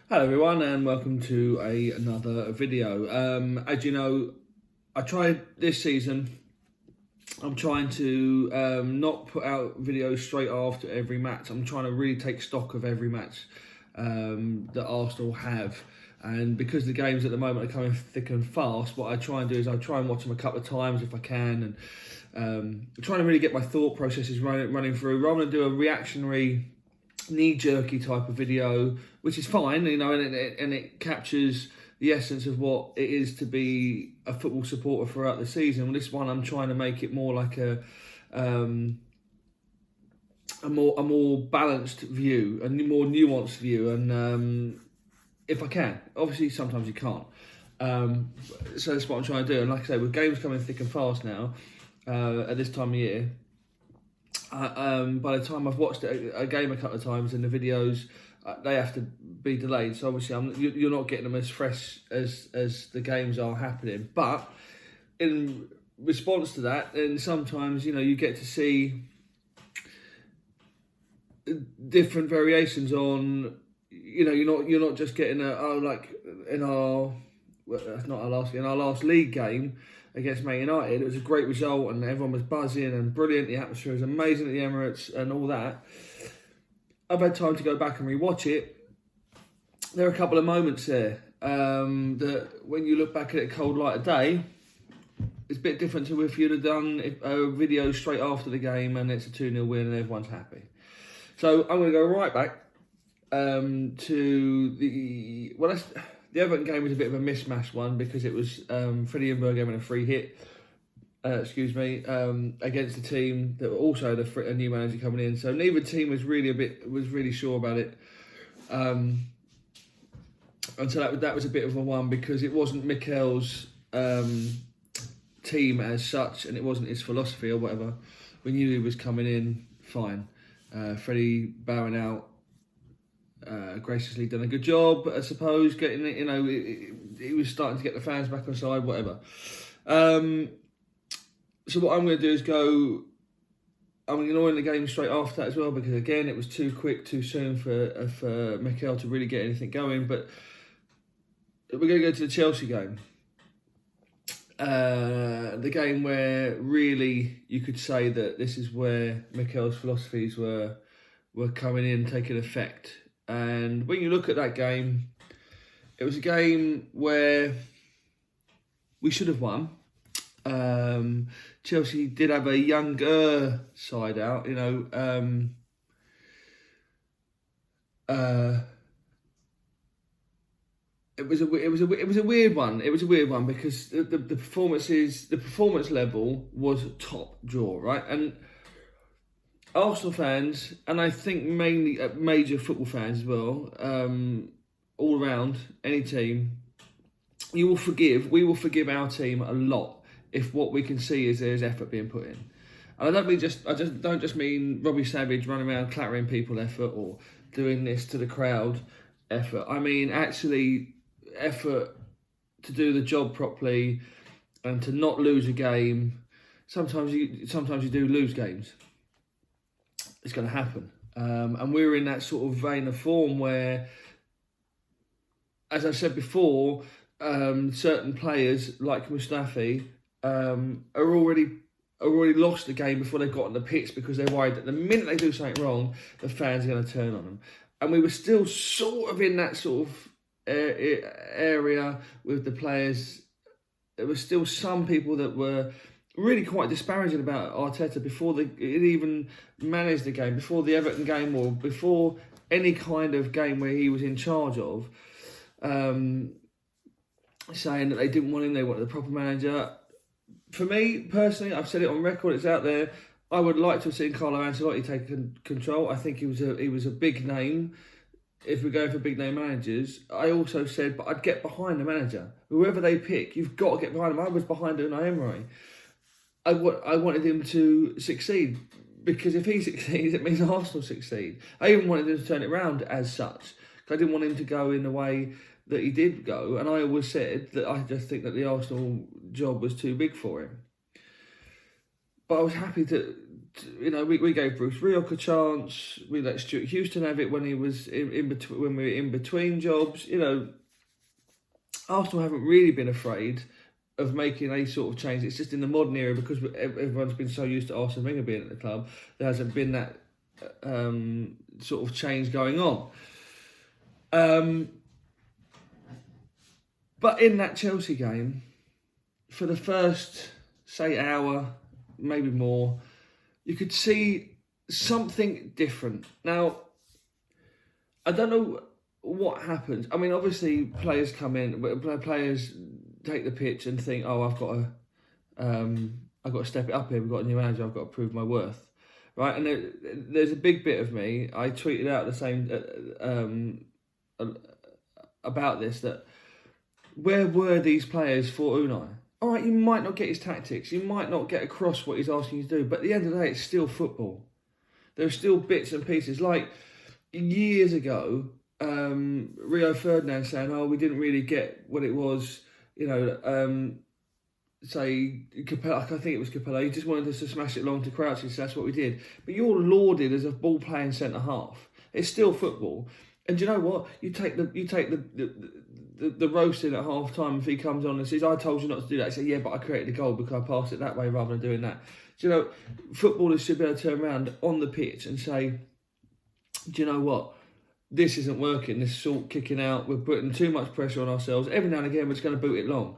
Hello everyone and welcome to another video. As you know, I tried this season, I'm trying to not put out videos straight after every match. I'm trying to really take stock of every match that Arsenal have. And because the games at the moment are coming thick and fast, what I try and do is I try and watch them a couple of times if I can, and trying to really get my thought processes running through, rather than do a reactionary knee-jerky type of video, which is fine, and it captures the essence of what it is to be a football supporter throughout the season. Well, this one I'm trying to make it more like a more balanced view, a more nuanced view, and if I can, obviously sometimes you can't. So that's what I'm trying to do. And like I say, with games coming thick and fast now, at this time of year, by the time I've watched a game a couple of times, and the videos they have to be delayed, so obviously you're not getting them as fresh as the games are happening. But in response to that, then sometimes you get to see different variations on. You're not just getting like in our last league game against Man United. It was a great result and everyone was buzzing and brilliant. The atmosphere was amazing at the Emirates and all that. I've had time to go back and rewatch it. There are a couple of moments there that when you look back at it cold light of day, it's a bit different to if you'd have done a video straight after the game and it's a 2-0 win and everyone's happy. So I'm going to go right back to the Everton game was a bit of a mismatched one because it was Freddie Ljungberg having a free hit, against a team that also had a new manager coming in. So neither team was really sure about it. And so that was a bit of a one because it wasn't Mikel's team as such, and it wasn't his philosophy or whatever. We knew he was coming in fine. Freddie bowing out. Graciously done a good job, I suppose, getting it, he was starting to get the fans back on side, whatever. So what I'm going to do is I'm ignoring the game straight after that as well, because again, it was too quick, too soon for Mikel to really get anything going. But we're going to go to the Chelsea game. The game where really you could say that this is where Mikel's philosophies were coming in, taking effect. And when you look at that game, it was a game where we should have won. Chelsea did have a younger side out, It was a weird one. It was a weird one because the performance level was top draw, right? And Arsenal fans, and I think mainly major football fans as well, all around, any team, we will forgive our team a lot if what we can see is there's effort being put in. And I don't just mean Robbie Savage running around clattering people effort or doing this to the crowd effort. I mean actually effort to do the job properly and to not lose a game. Sometimes you do lose games. It's going to happen. And we're in that sort of vein of form where, as I said before, certain players like Mustafi are already lost the game before they've got on the pitch because they're worried that the minute they do something wrong, the fans are going to turn on them. And we were still sort of in that sort of area with the players. There were still some people that were really quite disparaging about Arteta before it even managed the game, before the Everton game or before any kind of game where he was in charge of, saying that they didn't want him, they wanted a proper manager. For me, personally, I've said it on record, it's out there, I would like to have seen Carlo Ancelotti take control. I think he was a big name. If we're going for big name managers, I also said, but I'd get behind the manager. Whoever they pick, you've got to get behind him. I was behind Unai Emery. I wanted him to succeed because if he succeeds, it means Arsenal succeed. I even wanted him to turn it around as such. I didn't want him to go in the way that he did go, and I always said that I just think that the Arsenal job was too big for him. But I was happy to we gave Bruce Rioch a chance. We let Stuart Houston have it when he was in between, when we were in between jobs. Arsenal haven't really been afraid of making a sort of change. It's just in the modern era, because everyone's been so used to Arsene Wenger being at the club, there hasn't been that sort of change going on. But in that Chelsea game, for the first, say, hour, maybe more, you could see something different. Now, I don't know what happens. I mean, obviously, players come in, players take the pitch and think, "Oh, I've got to step it up here. We've got a new manager. I've got to prove my worth." Right, and there's a big bit of me. I tweeted out the same about this, that where were these players for Unai? All right, you might not get his tactics, you might not get across what he's asking you to do, but at the end of the day, it's still football. There are still bits and pieces. Like years ago, Rio Ferdinand saying, "Oh, we didn't really get what it was." Say Capella, I think it was Capella. He just wanted us to smash it long to Crouchy, so that's what we did. But you're lauded as a ball playing centre half. It's still football, and you know what? You take the roasting at half time if he comes on and says, "I told you not to do that." I say, "Yeah, but I created a goal because I passed it that way rather than doing that." Do you know, footballers should be able to turn around on the pitch and say, "Do you know what? This isn't working. This salt kicking out. We're putting too much pressure on ourselves. Every now and again, we're just going to boot it long."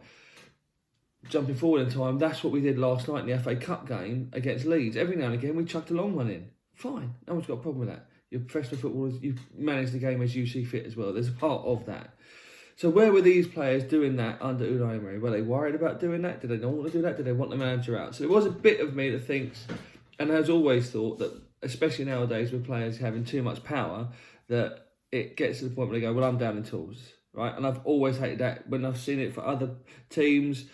Jumping forward in time, that's what we did last night in the FA Cup game against Leeds. Every now and again, we chucked a long one in. Fine, no one's got a problem with that. You're professional footballers, you manage the game as you see fit as well. There's a part of that. So where were these players doing that under Unai Emery? Were they worried about doing that? Did they not want to do that? Did they want the manager out? So there was a bit of me that thinks, and has always thought, that especially nowadays with players having too much power, that it gets to the point where they go, "Well, I'm down in tools," right? And I've always hated that when I've seen it for other teams.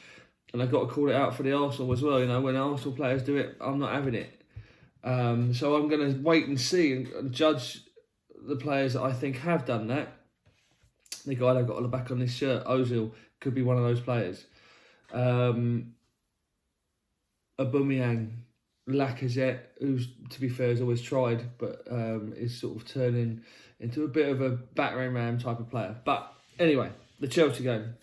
And I've got to call it out for the Arsenal as well. When Arsenal players do it, I'm not having it. So I'm going to wait and see and judge the players that I think have done that. The guy that got on the back on this shirt, Ozil, could be one of those players. Aubameyang, Lacazette, who's, to be fair, has always tried, but is sort of turning into a bit of a battering ram type of player. But anyway, the Chelsea game.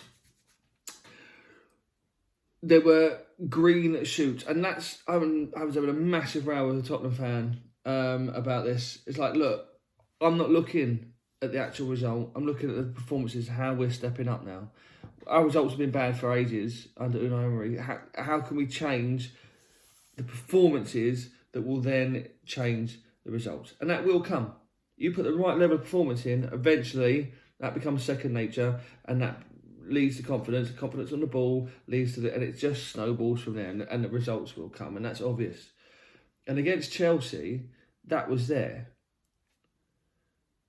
There were green shoots, and that's I was having a massive row with a Tottenham fan about this. It's like, look, I'm not looking at the actual result. I'm looking at the performances, how we're stepping up now. Our results have been bad for ages under Unai Emery. How can we change the performances that will then change the results? And that will come. You put the right level of performance in, eventually that becomes second nature, and that leads to confidence. Confidence on the ball leads to and it just snowballs from there, and the results will come, and that's obvious. And against Chelsea, that was there.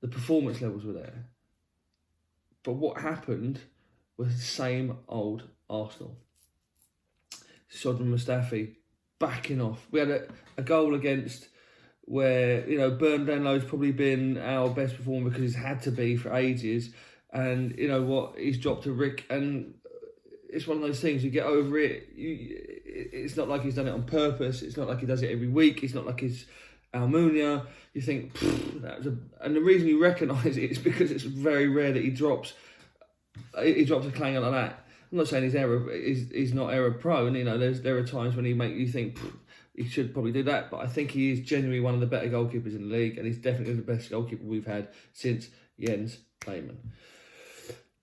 The performance levels were there. But what happened was the same old Arsenal. Shkodran Mustafi backing off. We had a goal against where, Bernd Denlow's probably been our best performer because he's had to be for ages. And you know what? He's dropped a Rick, and it's one of those things. You get over it. It's not like he's done it on purpose. It's not like he does it every week. It's not like he's Almunia. You think that was and the reason you recognise it is because it's very rare that he drops a clanger like that. I'm not saying he's not error prone. There are times when you think he should probably do that, but I think he is genuinely one of the better goalkeepers in the league, and he's definitely the best goalkeeper we've had since Jens Lehmann.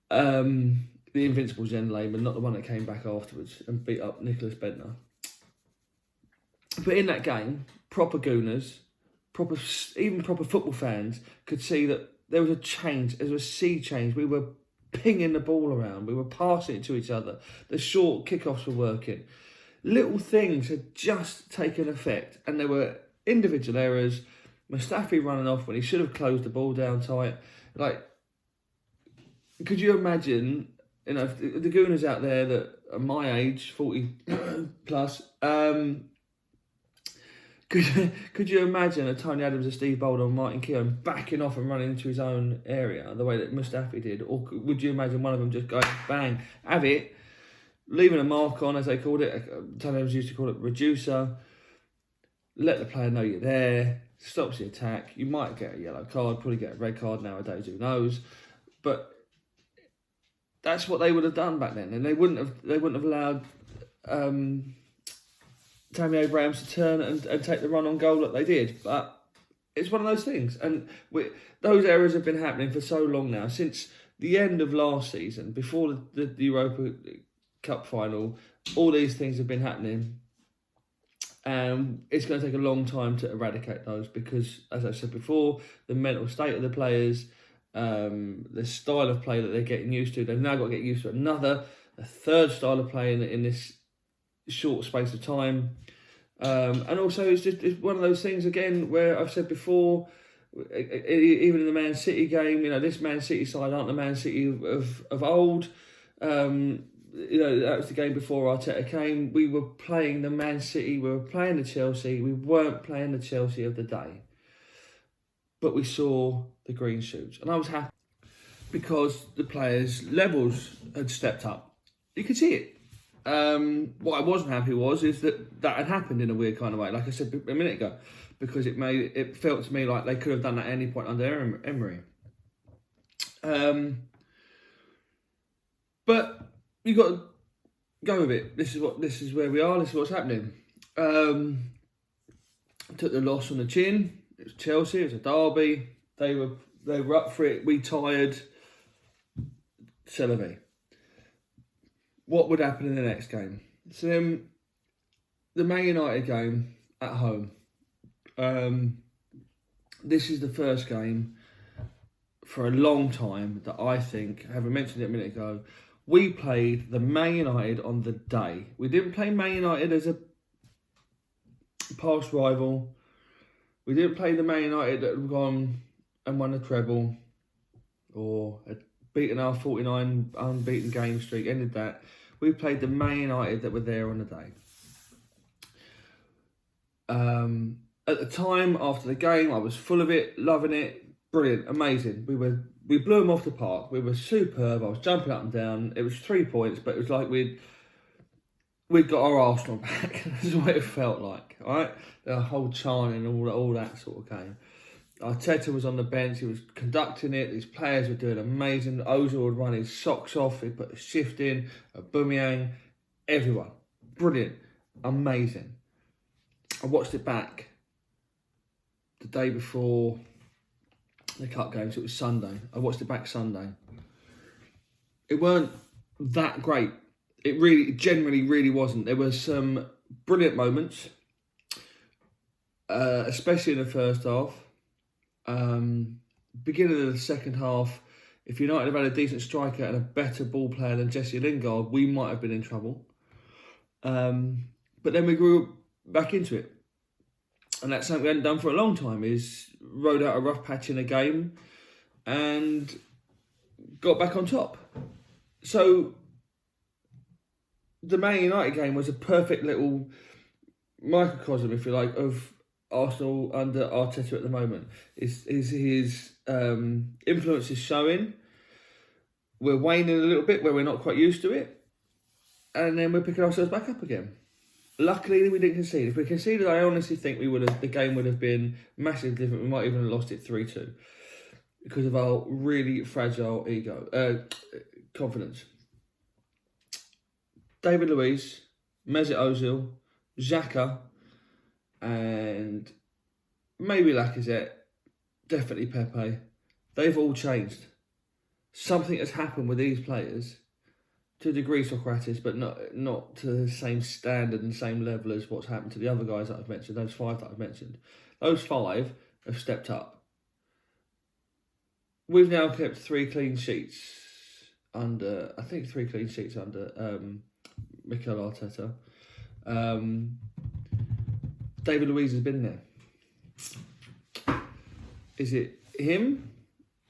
The invincible Jens Lehmann, not the one that came back afterwards and beat up Nicholas Bendtner. But in that game, proper gooners, even proper football fans could see that there was a change, there was a sea change. We were pinging the ball around, we were passing it to each other, the short kickoffs were working. Little things had just taken effect, and there were individual errors. Mustafi running off when he should have closed the ball down tight. Could you imagine, the gooners out there that are my age, 40 plus, could you imagine a Tony Adams, a Steve Boulder, and Martin Keown backing off and running into his own area the way that Mustafi did? Or would you imagine one of them just going, bang, have it, leaving a mark on, as they called it, Tony Adams used to call it reducer, let the player know you're there, stops the attack. You might get a yellow card, probably get a red card nowadays, who knows? But that's what they would have done back then, and they wouldn't have allowed Tammy Abrahams to turn and take the run on goal that they did. But it's one of those things, and those errors have been happening for so long now, since the end of last season, before the Europa Cup final. All these things have been happening, and it's going to take a long time to eradicate those, because, as I said before, the mental state of the players, the style of play that they're getting used to, they've now got to get used to a third style of play in this short space of time. And also, it's one of those things, again, where I've said before, even in the Man City game, this Man City side aren't the Man City of old. That was the game before Arteta came. We were playing the Man City, we were playing the Chelsea, we weren't playing the Chelsea of the day. But we saw the green shoots, and I was happy because the players' levels had stepped up. You could see it. What I wasn't happy is that had happened in a weird kind of way, like I said a minute ago, because it felt to me like they could have done that at any point under Emery. But you got to go with it. This is where we are. This is what's happening. Took the loss on the chin. It was Chelsea. It was a derby. They were up for it. We tired. C'est la vie. What would happen in the next game? So then, the Man United game at home. This is the first game for a long time that I think, having mentioned it a minute ago, we played the Man United on the day. We didn't play Man United as a past rival. We didn't play the Man United that had gone and won a treble, or had beaten our 49 unbeaten game streak, ended that. We played the Man United that were there on the day. At the time, after the game, I was full of it, loving it, brilliant, amazing. We blew them off the park. We were superb. I was jumping up and down. It was 3 points, but it was like we'd got our Arsenal back. That's what it felt like. All right, the whole chanting and all that sort of game. Arteta was on the bench. He was conducting it. These players were doing amazing. Ozil would run his socks off. He put a shift in. Aubameyang, everyone, brilliant, amazing. I watched it back the day before the cup games. It was Sunday. I watched it back Sunday. It weren't that great. It generally really wasn't. There were some brilliant moments, especially in the first half. Beginning of the second half, if United have had a decent striker and a better ball player than Jesse Lingard, we might have been in trouble. But then we grew back into it. And that's something we hadn't done for a long time, is rode out a rough patch in a game and got back on top. So the Man United game was a perfect little microcosm, if you like, of Arsenal under Arteta at the moment. His influence is showing. We're waning a little bit where we're not quite used to it. And then we're picking ourselves back up again. Luckily, we didn't concede. If we conceded, I honestly think the game would have been massively different. We might even have lost it 3-2 because of our really fragile confidence. David Luiz, Mesut Ozil, Xhaka, and maybe Lacazette, definitely Pepe. They've all changed. Something has happened with these players, to a degree Socrates, but not to the same standard and same level as what's happened to the other guys that I've mentioned, those 5 that I've mentioned. Those 5 have stepped up. We've now kept 3 clean sheets under Mikel Arteta. David Luiz has been there. Is it him?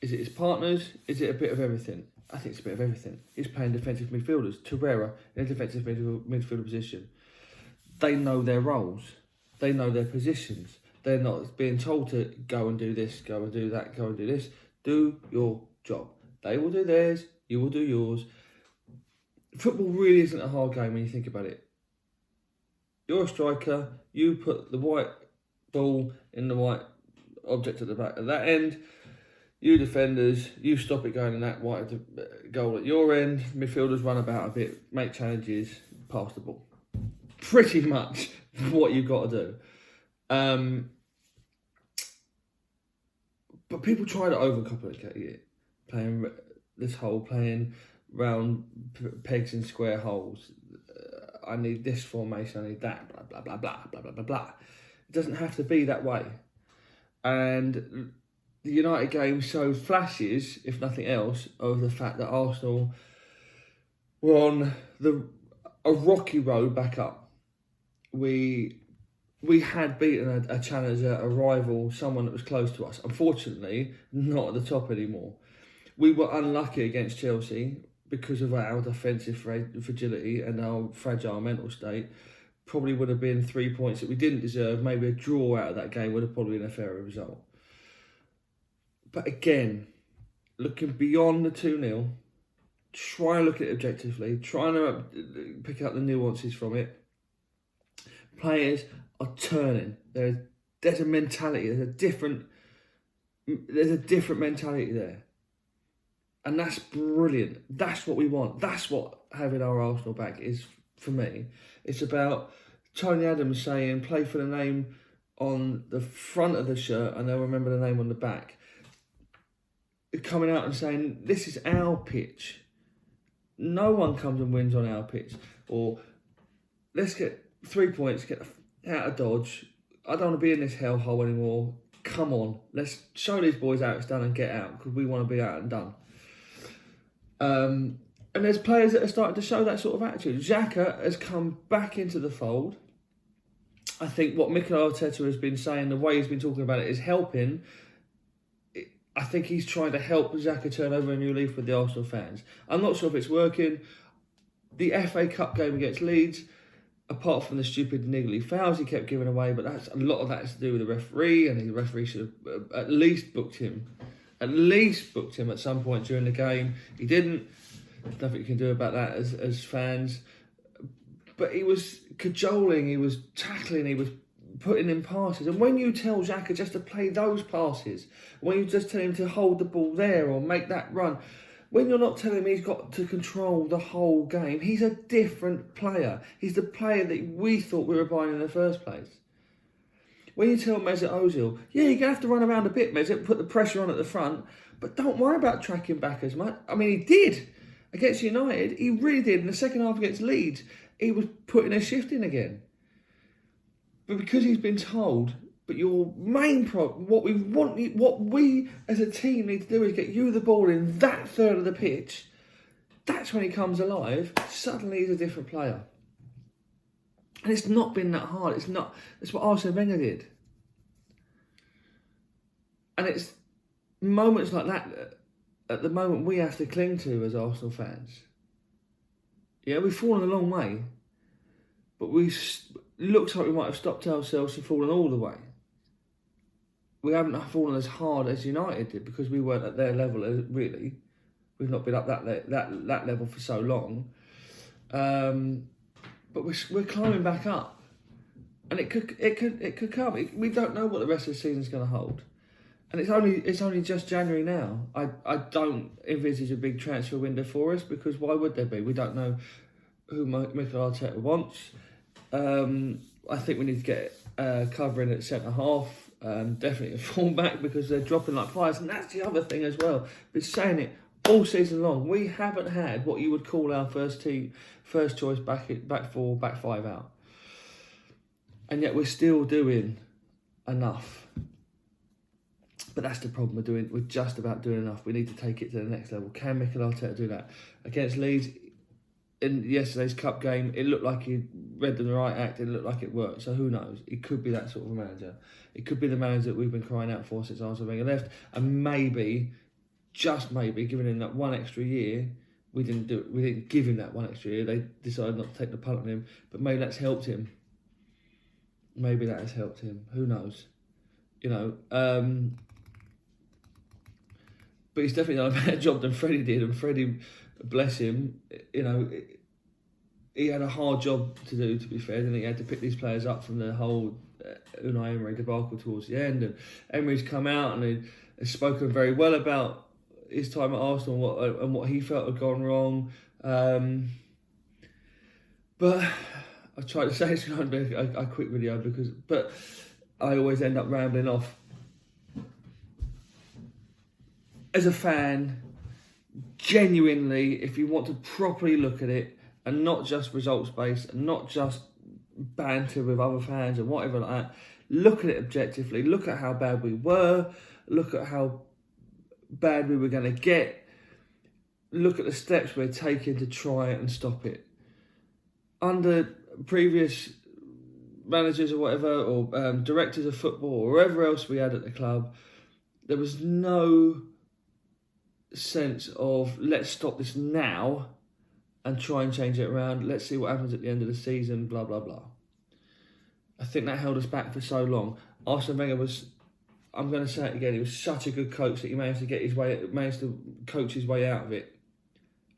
Is it his partners? Is it a bit of everything? I think it's a bit of everything. He's playing defensive midfielders. Torreira in a defensive midfielder position. They know their roles. They know their positions. They're not being told to go and do this, go and do that, go and do this. Do your job. They will do theirs. You will do yours. Football really isn't a hard game when you think about it. You're a striker. You put the white ball in the right object at the back of that end. You defenders, you stop it going in that wide goal at your end. Midfielders run about a bit, make challenges, pass the ball. Pretty much what you've got to do. But people try to overcomplicate it, playing round pegs in square holes. I need this formation, I need that, blah, blah, blah, blah, blah, blah, blah, blah. It doesn't have to be that way. And the United game showed flashes, if nothing else, of the fact that Arsenal were on a rocky road back up. We had beaten a challenger, a rival, someone that was close to us. Unfortunately, not at the top anymore. We were unlucky against Chelsea because of our defensive fragility and our fragile mental state. Probably would have been 3 points that we didn't deserve. Maybe a draw out of that game would have probably been a fairer result. But again, looking beyond the 2-0, try and look at it objectively, trying to pick out the nuances from it. Players are turning. There's a mentality. There's a different mentality there, and that's brilliant. That's what we want. That's what having our Arsenal back is for me. It's about Tony Adams saying, "Play for the name on the front of the shirt, and they'll remember the name on the back." Coming out and saying, "This is our pitch. No one comes and wins on our pitch." Or let's get 3 points, get out of Dodge. I don't want to be in this hellhole anymore. Come on, let's show these boys how it's done and get out, because we want to be out and done. And there's players that are starting to show that sort of attitude. Xhaka has come back into the fold. I think what Mikel Arteta has been saying, the way he's been talking about it, is helping. I think he's trying to help Xhaka turn over a new leaf with the Arsenal fans. I'm not sure if it's working. The FA Cup game against Leeds, apart from the stupid niggly fouls he kept giving away, but a lot of that has to do with the referee, and the referee should have at least booked him at some point during the game. He didn't. There's nothing you can do about that as fans. But he was cajoling, he was tackling, he was putting in passes. And when you tell Xhaka just to play those passes, when you just tell him to hold the ball there or make that run, when you're not telling him he's got to control the whole game, he's a different player. He's the player that we thought we were buying in the first place. When you tell Mesut Ozil, yeah, you're going to have to run around a bit, Mesut, put the pressure on at the front, but don't worry about tracking back as much. I mean, he did. Against United, he really did. In the second half against Leeds, he was putting a shift in again. But because he's been told, but your main problem, what we as a team need to do is get you the ball in that third of the pitch. That's when he comes alive. Suddenly he's a different player. And it's not been that hard. It's what Arsene Wenger did. And it's moments like that at the moment we have to cling to as Arsenal fans. Yeah, we've fallen a long way, but looks like we might have stopped ourselves from falling all the way. We haven't fallen as hard as United did because we weren't at their level, really. We've not been up that level for so long. But we're climbing back up, and it could come. We don't know what the rest of the season's going to hold, and it's only just January now. I don't envisage a big transfer window for us, because why would there be? We don't know who Mikel Arteta wants. I think we need to get covering at centre half. Definitely a fullback, because they're dropping like flies, and that's the other thing as well. Been saying it all season long. We haven't had what you would call our first choice back four, back five out, and yet we're still doing enough. But that's the problem we're just about doing enough. We need to take it to the next level. Can Mikel Arteta do that? Against Leeds in yesterday's cup game, it looked like he read them the right act. It looked like it worked. So who knows? It could be that sort of a manager. It could be the manager that we've been crying out for since Arsene Wenger left. And maybe, just maybe, giving him that one extra year, we didn't give him that one extra year. They decided not to take the punt on him. But maybe that's helped him. Maybe that has helped him. Who knows? You know. But he's definitely done a better job than Freddie did. And Freddie, bless him, you know, he had a hard job to do, to be fair. And he had to pick these players up from the whole Unai Emery debacle towards the end, and Emery's come out and he has spoken very well about his time at Arsenal and what he felt had gone wrong. But I tried to say it's going to be a quick video but I always end up rambling off. As a fan, genuinely, if you want to properly look at it and not just results based and not just banter with other fans and whatever like that, look at it objectively. Look at how bad we were. Look at how bad we were going to get. Look at the steps we're taking to try and stop it. Under previous managers or whatever, or directors of football, or whoever else we had at the club, there was no sense of let's stop this now and try and change it around. Let's see what happens at the end of the season, blah, blah, blah. I think that held us back for so long. Arsene Wenger was, I'm going to say it again, he was such a good coach that he managed to coach his way out of it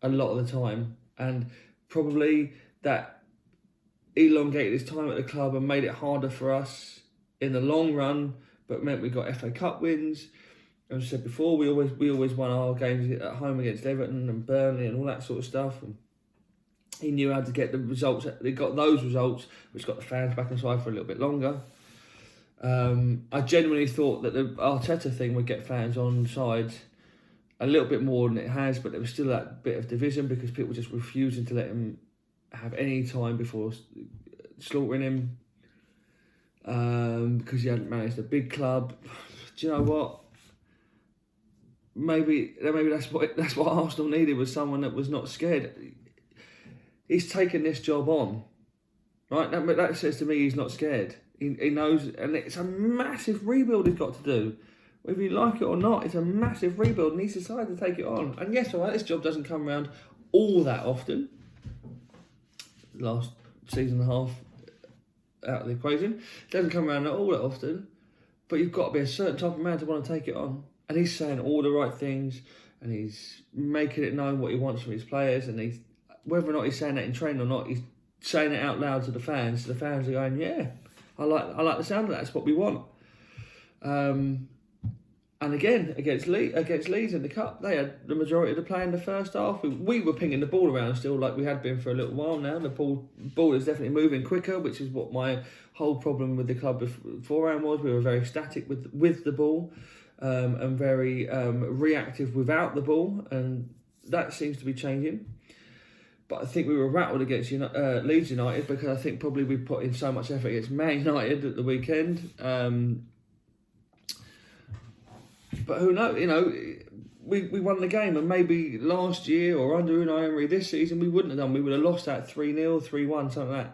a lot of the time. And probably that elongated his time at the club and made it harder for us in the long run, but meant we got FA Cup wins. As I said before, we always won our games at home against Everton and Burnley and all that sort of stuff. And he knew how to get the results. They got those results, which got the fans back inside for a little bit longer. I genuinely thought that the Arteta thing would get fans on side a little bit more than it has, but there was still that bit of division because people were just refusing to let him have any time before slaughtering him because he hadn't managed a big club. Do you know what? Maybe that's what Arsenal needed, was someone that was not scared. He's taken this job on, right? That says to me he's not scared. He knows, and it's a massive rebuild he's got to do. Whether you like it or not, it's a massive rebuild, and he's decided to take it on. And yes, all right, this job doesn't come around all that often. Last season and a half out of the equation, it doesn't come around all that often. But you've got to be a certain type of man to want to take it on. And he's saying all the right things, and he's making it known what he wants from his players, and he's, whether or not he's saying that in training or not, he's saying it out loud to the fans. So the fans are going, yeah, I like the sound of that. That's what we want. And again, against Leeds in the Cup, they had the majority of the play in the first half. We were pinging the ball around still like we had been for a little while now. The ball is definitely moving quicker, which is what my whole problem with the club beforehand was. We were very static with the ball. And very reactive without the ball, and that seems to be changing. But I think we were rattled against Leeds United because I think probably we put in so much effort against Man United at the weekend. But who knows? You know, we won the game, and maybe last year or under Unai Emery this season we wouldn't have done. We would have lost that 3-0, 3-1, something like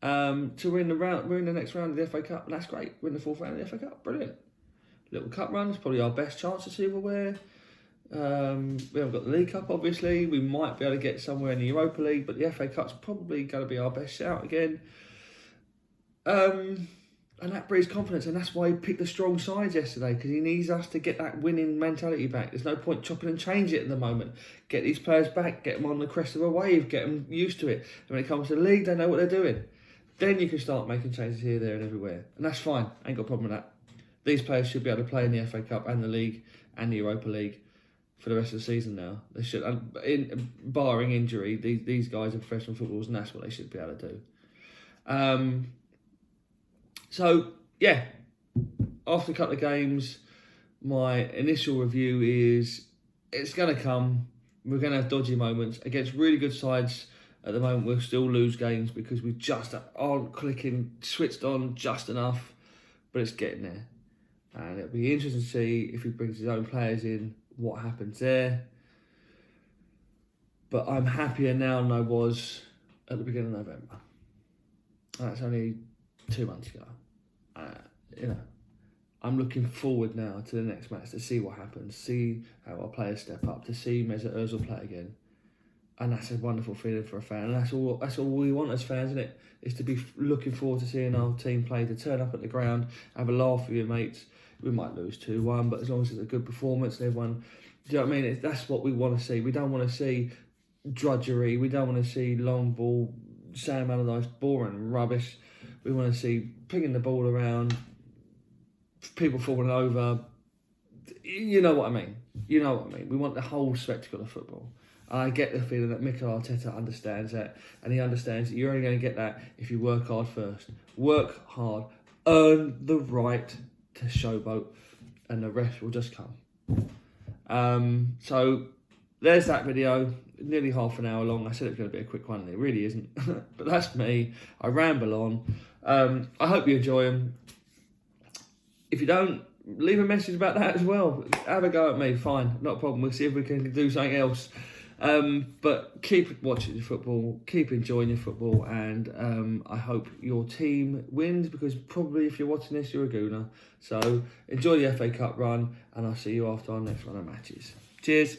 that. So we're in the next round of the FA Cup, and that's great. We're in the fourth round of the FA Cup, brilliant. Little cup run is probably our best chance of silverware. We haven't got the League Cup, obviously. We might be able to get somewhere in the Europa League, but the FA Cup's probably going to be our best shout again. And that breeds confidence, and that's why he picked the strong sides yesterday, because he needs us to get that winning mentality back. There's no point chopping and changing it at the moment. Get these players back, get them on the crest of a wave, get them used to it. And when it comes to the league, they know what they're doing. Then you can start making changes here, there and everywhere. And that's fine. Ain't got a problem with that. These players should be able to play in the FA Cup and the League and the Europa League for the rest of the season now. They should, barring injury, these guys are professional footballers, and that's what they should be able to do. So, yeah, after a couple of games, my initial review is it's going to come. We're going to have dodgy moments. Against really good sides at the moment, we'll still lose games because we just aren't clicking, switched on just enough, but it's getting there. And it'll be interesting to see if he brings his own players in, what happens there. But I'm happier now than I was at the beginning of November. That's only 2 months ago. I'm looking forward now to the next match to see what happens, see how our players step up, to see Mesut Ozil play again. And that's a wonderful feeling for a fan. And that's all we want as fans, isn't it? Is to be looking forward to seeing our team play, to turn up at the ground, have a laugh with your mates. We might lose 2-1, but as long as it's a good performance and everyone... Do you know what I mean? That's what we want to see. We don't want to see drudgery. We don't want to see long ball, Sam Allardyce, boring rubbish. We want to see pinging the ball around, people falling over. You know what I mean. You know what I mean. We want the whole spectacle of football. And I get the feeling that Mikel Arteta understands that, and he understands that you're only going to get that if you work hard first. Work hard, earn the right to showboat, and the rest will just come. So there's that video, nearly half an hour long. I said it was going to be a quick one, and it really isn't. But that's me. I ramble on. I hope you enjoy them. If you don't, leave a message about that as well. Have a go at me, fine, not a problem. We'll see if we can do something else. But keep watching your football, keep enjoying your football, and I hope your team wins, because probably if you're watching this, you're a gooner. So enjoy the FA Cup run, and I'll see you after our next run of matches. Cheers.